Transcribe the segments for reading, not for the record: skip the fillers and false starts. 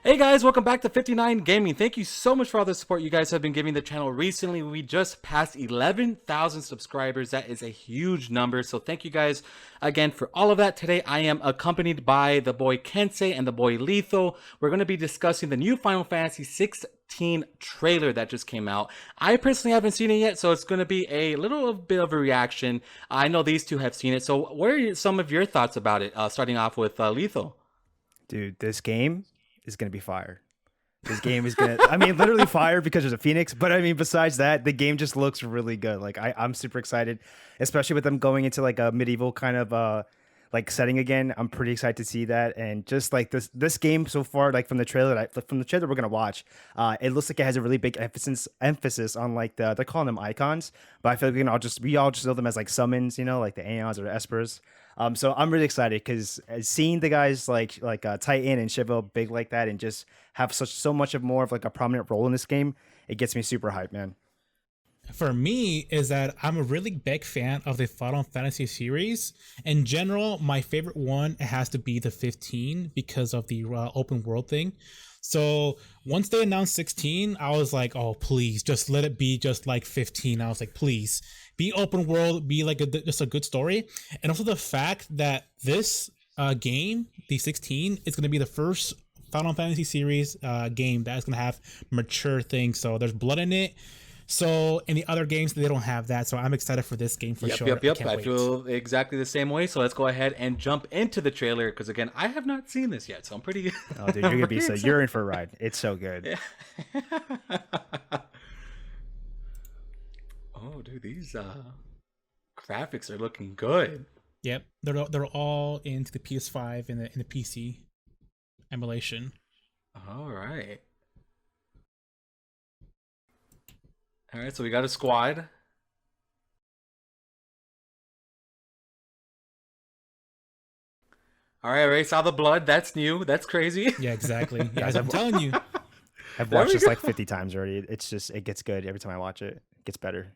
Hey guys, welcome back to 59 Gaming. Thank you so much for all the support you guys have been giving the channel recently. We just passed 11,000 subscribers. That is a huge number. So thank you guys again for all of that. Today I am accompanied by the boy Kensei and the boy Lethal. We're going to be discussing the new Final Fantasy 16 trailer that just came out. I personally haven't seen it yet, so it's going to be a little bit of a reaction. I know these two have seen it. So what are some of your thoughts about it? Starting off with Lethal. Dude, this game is going to be fire. This game is going to, I mean, literally fire because there's a Phoenix. But I mean, besides that, the game just looks really good. Like, I'm super excited, especially with them going into like a medieval kind of like setting again. I'm pretty excited to see that. And just like this game so far, like from the trailer, we're going to watch, it looks like it has a really big emphasis on like they're calling them icons. But I feel like we all just know them as like summons, you know, like the Aeons or the Espers. So I'm really excited because seeing the guys like Titan and Shiva big like that and just have so much of more of like a prominent role in this game, it gets me super hyped, man. For me is that I'm a really big fan of the Final Fantasy series. In general, my favorite one has to be the 15 because of the open world thing. So once they announced 16, I was like, oh, please just let it be just like 15. I was like, please be open world, be like just a good story. And also the fact that this game, the 16, is going to be the first Final Fantasy series game that is going to have mature things. So there's blood in it. So in the other games, they don't have that. So I'm excited for this game for sure. Yep. I feel exactly the same way. So let's go ahead and jump into the trailer because again, I have not seen this yet. So I'm pretty. Oh, dude, you're gonna be so you're in for a ride. It's so good. Yeah. Oh, dude, these graphics are looking good. Yep, they're all into the PS5 and the PC emulation. All right. All right, so we got a squad. All right, Ray saw the blood. That's new. That's crazy. Yeah, exactly. Yeah, I'm telling you. I've watched this like 50 times already. It's just, it gets good every time I watch it. It gets better.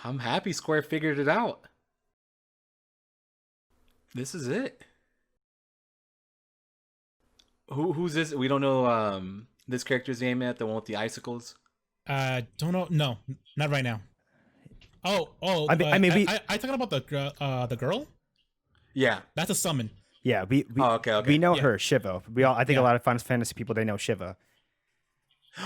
I'm happy Square figured it out. This is it. Who's this? We don't know this character's name yet. The one with the icicles. Don't know. No, not right now. Oh. I mean, I talking about the girl. Yeah, that's a summon. Yeah, we okay. We know her, Shiva. I think a lot of Final Fantasy people, they know Shiva.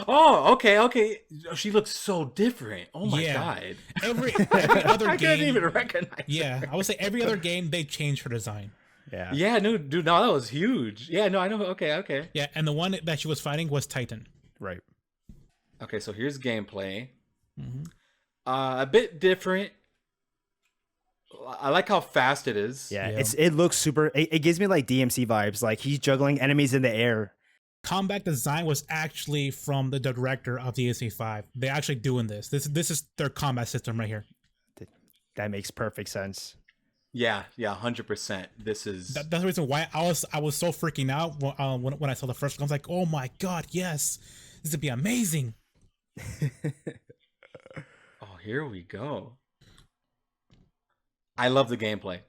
Oh, okay. She looks so different. Oh my god. Every other game, I can't even recognize. Yeah, her. I would say every other game they changed her design. Yeah. No, dude, no, that was huge. Yeah, no, I know. Okay. Yeah, and the one that she was fighting was Titan. Right. Okay, so here's gameplay. Mm-hmm. A bit different. I like how fast it is. Yeah. It looks super. It gives me like DMC vibes. Like he's juggling enemies in the air. Combat design was actually from the director of the DSA 5. They're actually doing this. This is their combat system right here. That makes perfect sense. Yeah, 100%. This is that's the reason why I was so freaking out when I saw the first one. I was like, oh my god, yes, this would be amazing. Oh, here we go. I love the gameplay.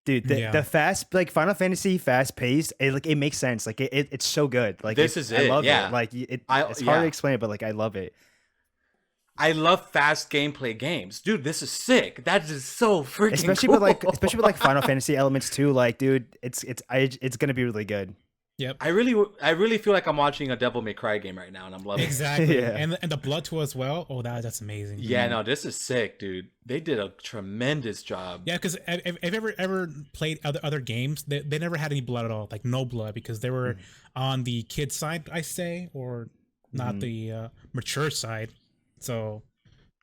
Dude, the fast, like Final Fantasy fast paced, it makes sense. Like it's so good. Like this is it. I love it. Like it's hard to explain it, but like I love it. I love fast gameplay games, dude. This is sick. That is so freaking especially cool. Especially with like Final Fantasy elements too. Like, dude, it's gonna be really good. Yep. I really feel like I'm watching a Devil May Cry game right now, and I'm loving it. Exactly. Yeah. And the blood too as well. Oh, that's amazing. Yeah, no, this is sick, dude. They did a tremendous job. Yeah, because if ever played other games, they never had any blood at all, like no blood, because they were on the kid side, I say, or not the mature side. So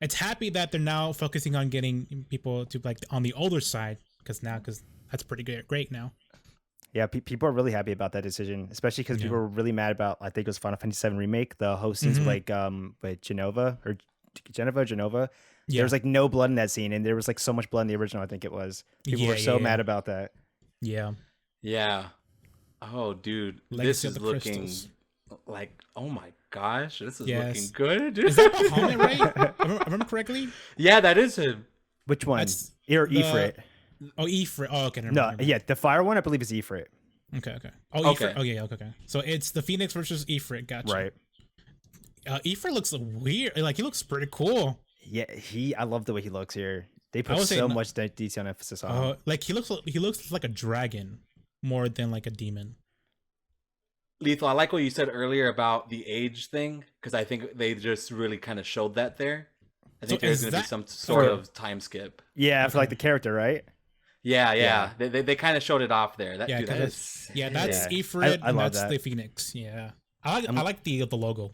it's happy that they're now focusing on getting people to like on the older side, because that's pretty great now. Yeah, people are really happy about that decision, especially because people were really mad about, I think it was Final Fantasy VII Remake, the host scenes with Genova. Yeah. There was like no blood in that scene, and there was like so much blood in the original, I think it was. People were so mad about that. Yeah. Yeah. Oh, dude. This is looking like, oh my gosh, this is looking good. Is that Bahamut, right? I remember correctly? Yeah, that is him. Which one? Ifrit. Oh, Ifrit. Oh, okay. No, yeah, the fire one I believe is Ifrit. Okay, okay. Oh, Okay. Ifrit. Oh, yeah, okay, okay. So it's the Phoenix versus Ifrit. Gotcha. Right. Ifrit looks weird. Like he looks pretty cool. Yeah, I love the way he looks here. They I put would say, so much detail and emphasis on him. like he looks like a dragon more than like a demon. Lethal, I like what you said earlier about the age thing, because I think they just really kind of showed that there. I think So there's is going to be that some sort for- of time skip. Yeah, for like Okay. the character, right? Yeah, Yeah. They kind of showed it off there. That, Yeah, dude, that 'cause is Yeah, that's Yeah. Ifrit, I and love that's that. the Phoenix. Yeah, I like the logo.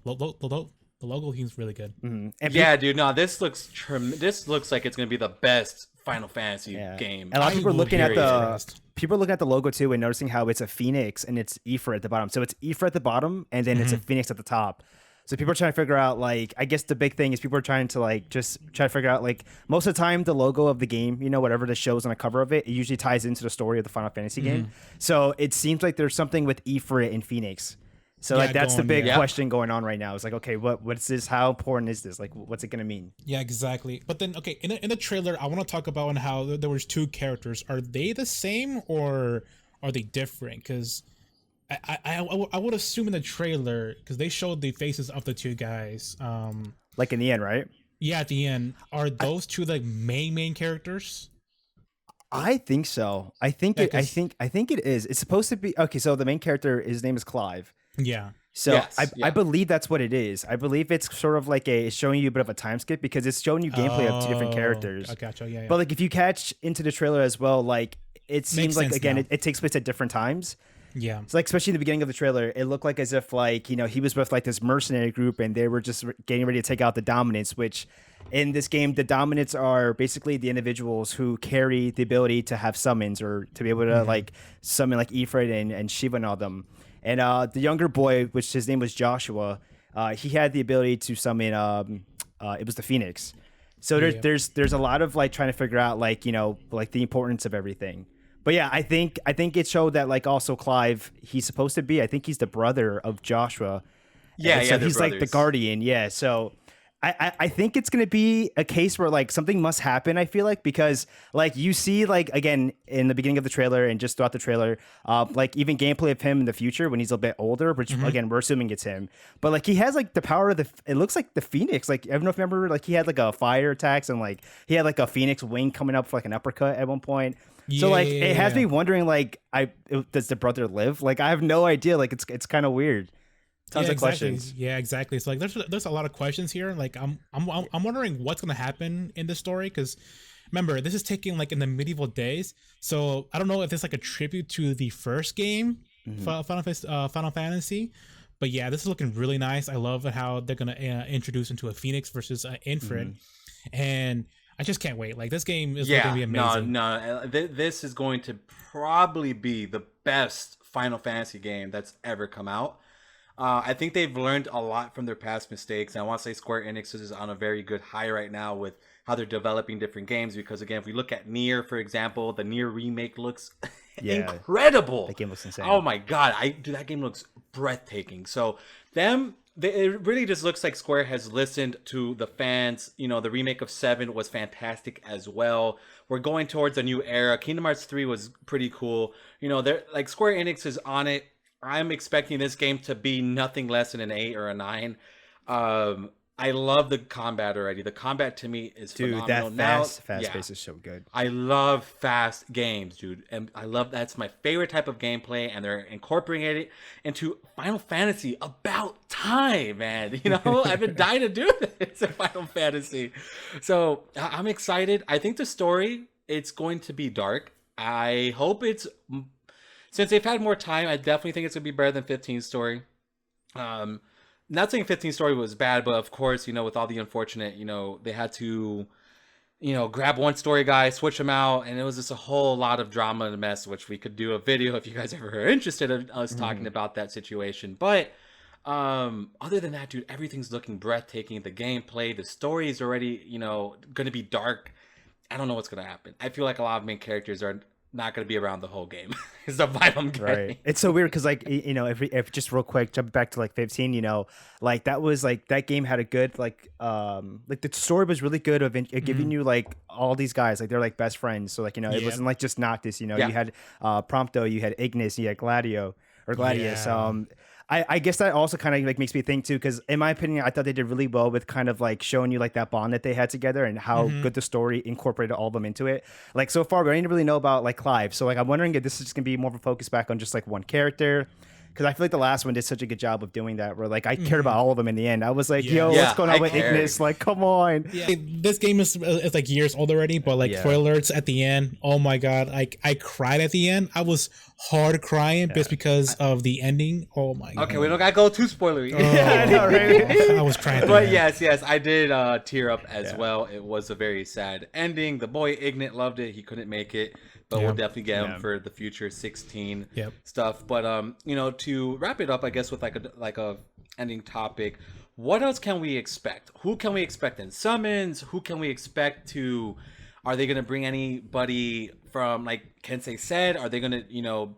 The logo seems really good. Mhm. And Yeah, dude. No, this looks this looks like it's gonna be the best Final Fantasy Yeah. game. And a lot of people are would looking be at very the surprised. logo too and noticing how it's a phoenix and it's Ifrit at the bottom. So it's Ifrit at the bottom and then it's a phoenix at the top. So people are trying to figure out, like, I guess the big thing is people are trying to like just try to figure out, like, most of the time the logo of the game, you know, whatever the shows on the cover of it, it usually ties into the story of the Final Fantasy game. So it seems like there's something with Ifrit and Phoenix. So Yeah, like that's the going- big yeah. question going on right now. It's like, okay, what's this? How important is this? Like, what's it gonna mean? Yeah, exactly. But then, okay, in the trailer, I want to talk about how there was two characters. Are they the same or are they different? Because I would assume in the trailer, because they showed the faces of the two guys. Like in the end, right? Yeah, at the end, are those two the main characters? I think so. I think Yeah, it. I think it is. It's supposed to be okay. So the main character, his name is Clive. Yeah. So Yes, I yeah. believe that's what it is. I believe it's sort of like it's showing you a bit of a time skip because it's showing you gameplay of two different characters. I gotcha. Yeah, yeah. But like if you catch into the trailer as well, like it seems like sense again now. it takes place at different times. yeah. So like especially in the beginning of the trailer, it looked like as if like, you know, he was with like this mercenary group and they were just getting ready to take out the dominants, which in this game the dominants are basically the individuals who carry the ability to have summons or to be able to like summon like Ifrit and Shiva and all them. And the younger boy, which his name was Joshua, he had the ability to summon it was the Phoenix. So Yeah. there's a lot of like trying to figure out like, you know, like the importance of everything. But yeah, I think it showed that like also Clive, he's supposed to be, I think he's the brother of Joshua. Yeah, And yeah, so they're he's like the brothers. guardian. Yeah. So I think it's gonna be a case where like something must happen, I feel like, because like you see like again in the beginning of the trailer and just throughout the trailer, like even gameplay of him in the future when he's a bit older, which again we're assuming it's him. But like he has like the power of it looks like the Phoenix. Like I don't know if you remember, like he had like a fire attacks and like he had like a Phoenix wing coming up for like an uppercut at one point. So like it has Yeah. me wondering like does the brother live? Like I have no idea. Like it's kind of weird. Tons Yeah, of exactly. questions. Yeah, exactly. So like, there's a lot of questions here. Like, I'm wondering what's gonna happen in this story because, remember, this is taking like in the medieval days. So I don't know if it's like a tribute to the first game, Final Fantasy. But yeah, this is looking really nice. I love how they're gonna introduce into a Phoenix versus Infrid, and I just can't wait. Like this game is Yeah, gonna be amazing. This is going to probably be the best Final Fantasy game that's ever come out. I think they've learned a lot from their past mistakes. And I want to say Square Enix is on a very good high right now with how they're developing different games. Because again, if we look at Nier, for example, the Nier remake looks Yeah. incredible. That game looks insane. Oh my god, dude, that game looks breathtaking. So it really just looks like Square has listened to the fans. You know, the remake of 7 was fantastic as well. We're going towards a new era. Kingdom Hearts 3 was pretty cool. You know, they're like Square Enix is on it. I'm expecting this game to be nothing less than an 8 or a 9. I love the combat already. The combat to me is Dude, phenomenal. that fast Yeah. pace is so good. I love fast games, dude. And I love that's my favorite type of gameplay, and they're incorporating it into Final Fantasy. About time, man. You know, I've been dying to do this in Final Fantasy. So I'm excited. I think the story, it's going to be dark. I hope since they've had more time, I definitely think it's going to be better than 15's story. Not saying 15's story was bad, but of course, you know, with all the unfortunate, you know, they had to, you know, grab one story guy, switch him out, and it was just a whole lot of drama and mess, which we could do a video if you guys ever are interested in us talking about that situation. But other than that, dude, everything's looking breathtaking. The gameplay, the story is already, you know, going to be dark. I don't know what's going to happen. I feel like a lot of main characters are not going to be around the whole game. Is the vibe I'm getting. Right. It's so weird because like if just real quick jump back to like 15, like that was like that game had a good like the story was really good of giving you like all these guys like they're like best friends. So like it wasn't like just Noctis. You had Prompto, you had Ignis, you had Gladius. Yeah. I guess that also kind of like makes me think too, because in my opinion, I thought they did really well with kind of like showing you like that bond that they had together and how good the story incorporated all of them into it. Like so far, we don't even really know about like Clive. So like I'm wondering if this is just gonna be more of a focus back on just like one character. Because I feel like the last one did such a good job of doing that, where like I cared about all of them in the end. I was like, yo, what's going on with Ignis? Like, come on. Yeah. This game is like years old already, but like spoilers at the end. Oh my god, like I cried at the end. I was hard crying just because of the ending. Oh my god. Okay, we don't gotta go too spoilery. Oh, yeah, I know, right? I was crying. But yes, I did tear up as well. It was a very sad ending. The boy Ignit loved it. He couldn't make it, but we'll definitely get him for the future 16 stuff. But to wrap it up, I guess with like a ending topic, what else can we expect? Who can we expect in summons? Who can we expect to? Are they gonna bring anybody from like Kensei said? Are they gonna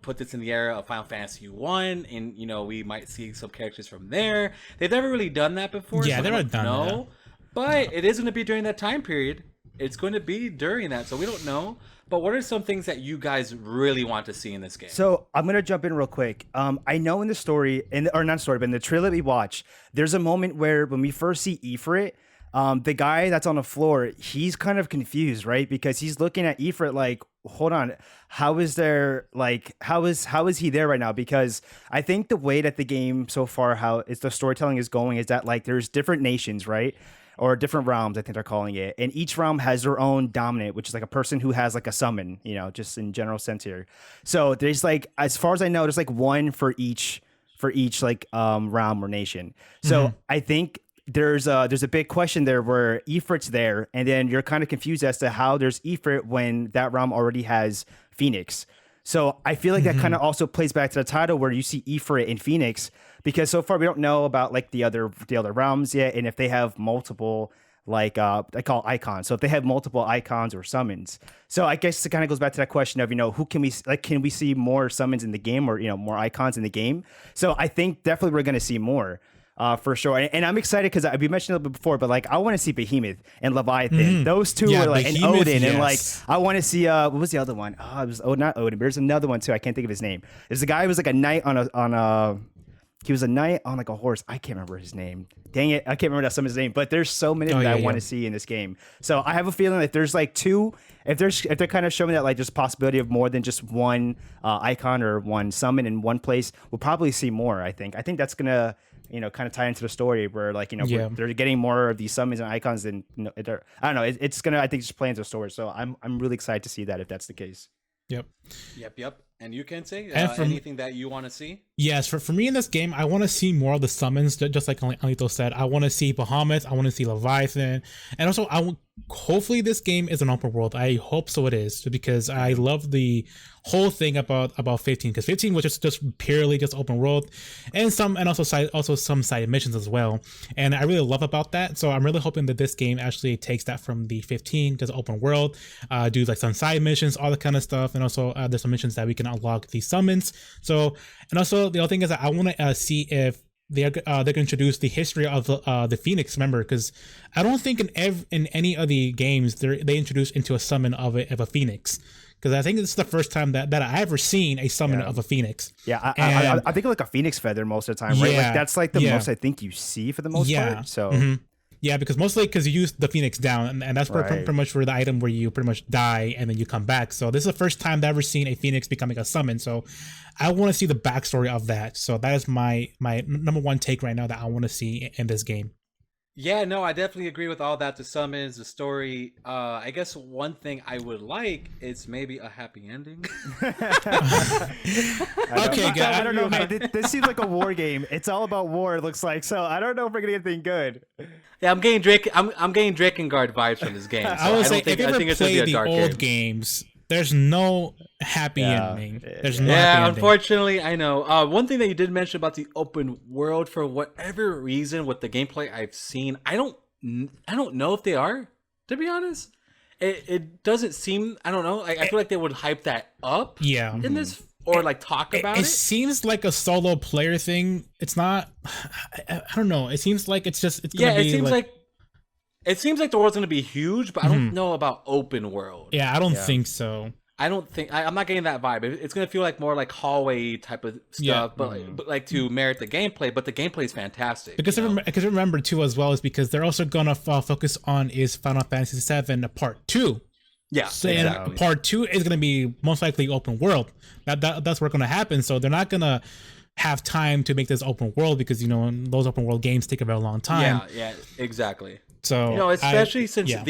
put this in the era of Final Fantasy 1 and we might see some characters from there? They've never really done that before. Yeah, so they've never done that. But it is gonna be during that time period. It's going to be during that, so we don't know. But what are some things that you guys really want to see in this game? So I'm gonna jump in real quick. I know in the story, or not story, but in the trailer that we watch, there's a moment where when we first see Ifrit, the guy that's on the floor, he's kind of confused, right? Because he's looking at Ifrit like, hold on, how is he there right now? Because I think the way that the game so far, how it's the storytelling is going, is that like there's different nations, right? Or different realms, I think they're calling it. And each realm has their own dominant, which is like a person who has like a summon, just in general sense here. So there's like, as far as I know, there's like one for each like realm or nation. So I think there's a big question there where Ifrit's there, and then you're kind of confused as to how there's Ifrit when that realm already has Phoenix. So I feel like that kind of also plays back to the title where you see Ifrit in Phoenix, because so far we don't know about like the other realms yet, and if they have multiple like I call icons. So if they have multiple icons or summons. So I guess it kind of goes back to that question of who can we like, can we see more summons in the game or more icons in the game? So I think definitely we're going to see more. For sure, and I'm excited because we mentioned a little bit before, but like I want to see Behemoth and Leviathan. Those two are like, and Odin, and like I want to see what was the other one? Oh, it was not Odin, but there's another one too. I can't think of his name. There's a guy who was like a knight he was a knight on like a horse. I can't remember his name. Dang it, I can't remember that some of his name. But there's so many that I want to see in this game. So I have a feeling that there's like two. If they're kind of showing that like there's possibility of more than just one icon or one summon in one place, we'll probably see more. I think that's gonna kind of tie into the story where like they're getting more of these summons and icons than I don't know. It's gonna I think just play into the story. So I'm really excited to see that if that's the case. Yep. And you can say anything that you want to see? Yes, for me in this game, I want to see more of the summons, just like Alito said. I want to see Bahamut, I want to see Leviathan, and also hopefully this game is an open world. I hope so it is, because I love the whole thing about 15, because 15 was just purely just open world, and also some side missions as well. And I really love about that. So I'm really hoping that this game actually takes that from the 15, just open world, do like some side missions, all that kind of stuff, and also there's some missions that we can unlock these summons. So, and also the other thing is that I want to see if they're going to introduce the history of the Phoenix member, because I don't think in any of the games they introduce into a summon of a Phoenix, because I think this is the first time that I ever seen a summon of a Phoenix. Yeah, I think like a Phoenix feather most of the time, right? Like that's like the most I think you see for the most part. So. Yeah, because you use the Phoenix down, and that's pretty much for the item where you pretty much die and then you come back. So this is the first time that I've ever seen a Phoenix becoming a summon. So I want to see the backstory of that. So that is my number one take right now that I want to see in this game. Yeah, no, I definitely agree with all that. The summons, the story. I guess one thing I would like is maybe a happy ending. Okay, guys. I don't know, man. This seems like a war game. It's all about war, it looks like. So I don't know if we're gonna get anything good. Yeah, I'm getting Drakengard vibes from this game. So I would say if you ever played the old games, there's no happy ending. There's no happy ending. Unfortunately, I know. One thing that you did mention about the open world, for whatever reason, with the gameplay I've seen, I don't know if they are, to be honest. it doesn't seem, I don't know, like I feel like they would hype that up Yeah. in this, or like talk about It it. seems like a solo player thing. It's not. I don't know. It seems like it's gonna Yeah, be it seems like the world's gonna be huge, but I don't know about open world. Yeah, I don't Yeah. think so. I don't think I'm not getting that vibe. It's gonna feel like more like hallway type of stuff, Yeah. but like to merit the gameplay. But the gameplay is fantastic. Because you know? because remember too as well is because they're also gonna focus on is Final Fantasy VII Part 2. Yeah, So exactly. Part 2 is gonna be most likely open world. That's what's gonna happen. So they're not gonna have time to make this open world because those open world games take a very long time. Yeah, exactly. So especially yeah.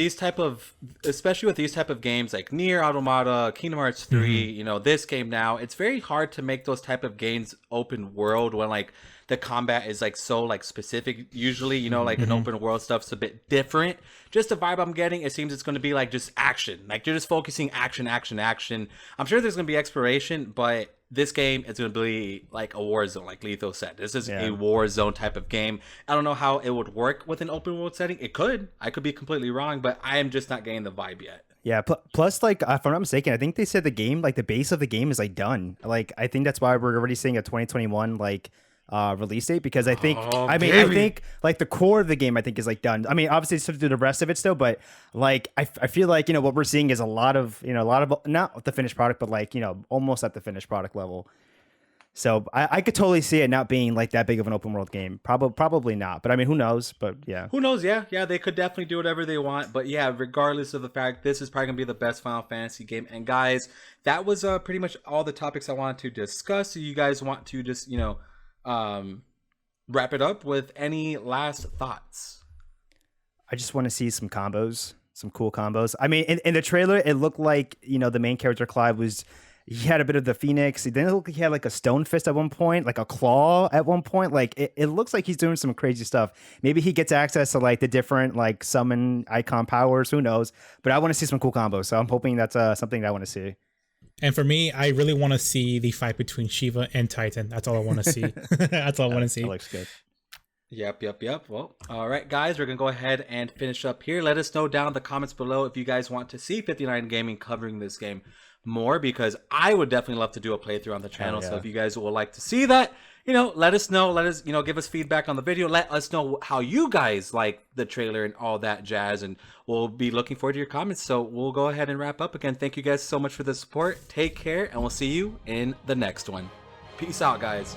especially with these type of games like Nier Automata, Kingdom Hearts 3, this game now, it's very hard to make those type of games open world when like the combat is like so like specific. Usually, like an open world stuff's a bit different. Just the vibe I'm getting, it seems it's going to be like just action. Like you're just focusing action. I'm sure there's going to be exploration, but this game is going to be like a war zone, like Letho said. This is a war zone type of game. I don't know how it would work with an open world setting. It could. I could be completely wrong, but I am just not getting the vibe yet. Yeah. Plus, like, if I'm not mistaken, I think they said the game, like, the base of the game is like done. Like, I think that's why we're already seeing a 2021 like release date, because I think I think like the core of the game I think is like done. I mean, obviously it's to do the rest of it still, but like I feel like what we're seeing is a lot of not the finished product, but like almost at the finished product level. So I could totally see it not being like that big of an open world game. Probably not, but I mean, who knows? But yeah, who knows? Yeah, they could definitely do whatever they want. But yeah, regardless of the fact, this is probably gonna be the best Final Fantasy game. And guys, that was pretty much all the topics I wanted to discuss. So you guys want to just wrap it up with any last thoughts? I just want to see some combos, some cool combos. I mean, in the trailer, it looked like the main character Clive he had a bit of the Phoenix. Then it looked like he had like a stone fist at one point, like a claw at one point. Like it looks like he's doing some crazy stuff. Maybe he gets access to like the different like summon icon powers. Who knows? But I want to see some cool combos. So I'm hoping that's something that I want to see. And for me, I really want to see the fight between Shiva and Titan. That's all I want to see. That's all I want to see. That looks good. Yep. Well, all right, guys, we're going to go ahead and finish up here. Let us know down in the comments below if you guys want to see 59 Gaming covering this game more, because I would definitely love to do a playthrough on the channel. So if you guys would like to see that, let us know. Let us, give us feedback on the video. Let us know how you guys like the trailer and all that jazz. And we'll be looking forward to your comments. So we'll go ahead and wrap up. Again, thank you guys so much for the support. Take care, and we'll see you in the next one. Peace out, guys.